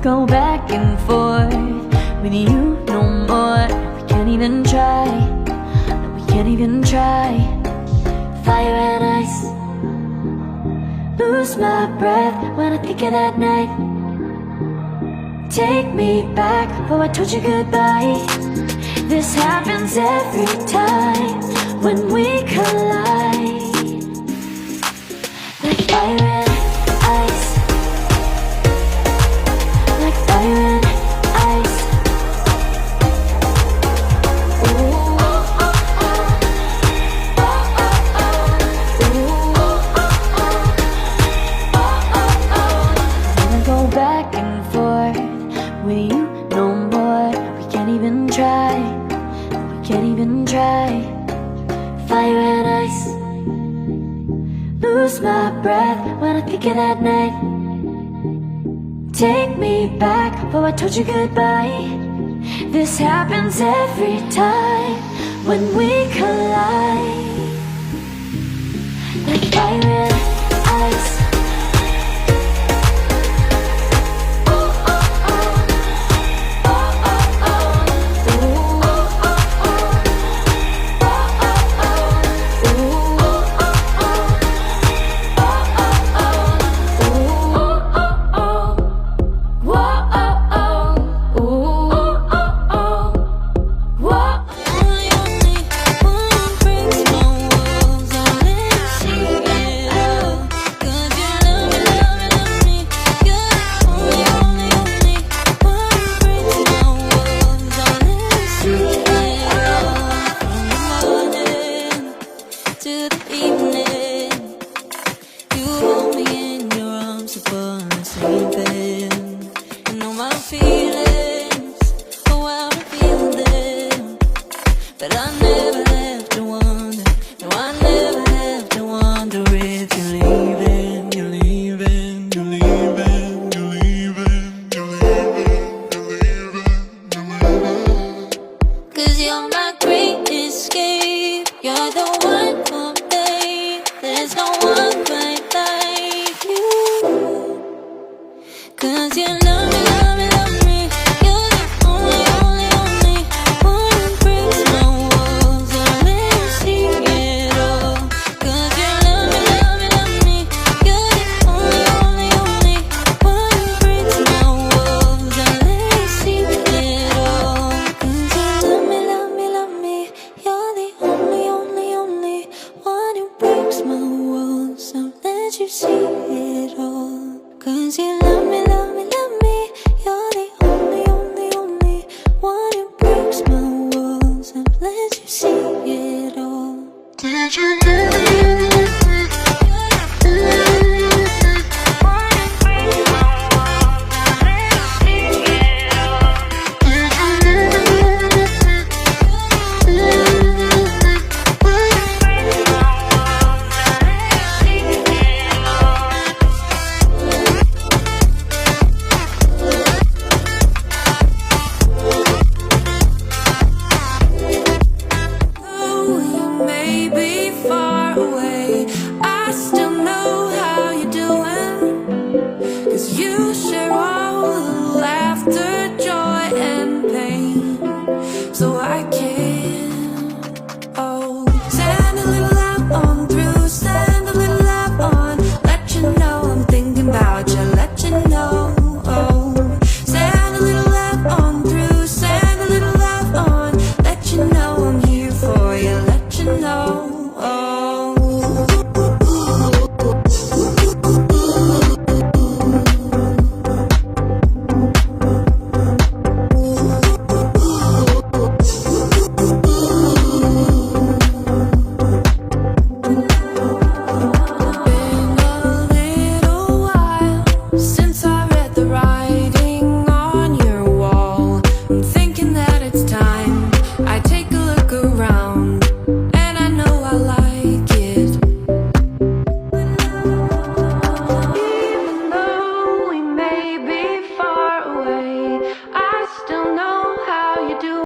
go back and forth with you no more. We can't even try, no, we can't even try. Fire and ice, lose my breath when I think of that night. Take me back, oh I told you goodbye. This happens every time when we collide. Like fire and ice, like fire and ice. Ooh, oh, oh, oh. Oh, oh, oh. Ooh, oh, oh, oh. Oh, oh, oh. Wanna go back and forth with you no more. We can't even try, we can't even try. Fire and ice, lose my breath when I think of that night. Take me back, oh I told you goodbye. This happens every time when we collide. Like fire and ice. To the evening, you hold me in your arms upon the sleeping. You know my feelings, oh how I feel them. But I never have to wonder, no I never have to wonder if you're leaving, you're leaving, you're leaving, you're leaving, you're leaving, you're leaving, you're leaving. 'Cause you're my great escape, you're the one. There's no one quite like you. 'Cause you love me, love me, love me. You're the only, only, only one who breaks my walls and let me see it all. 'Cause you love me, love me, love me. You're the only, only, only one who breaks my walls and let me see it all. 'Cause you love me, love me, love me. You're the only, only, only one who breaks my walls, so let you see it all. 'Cause you love me.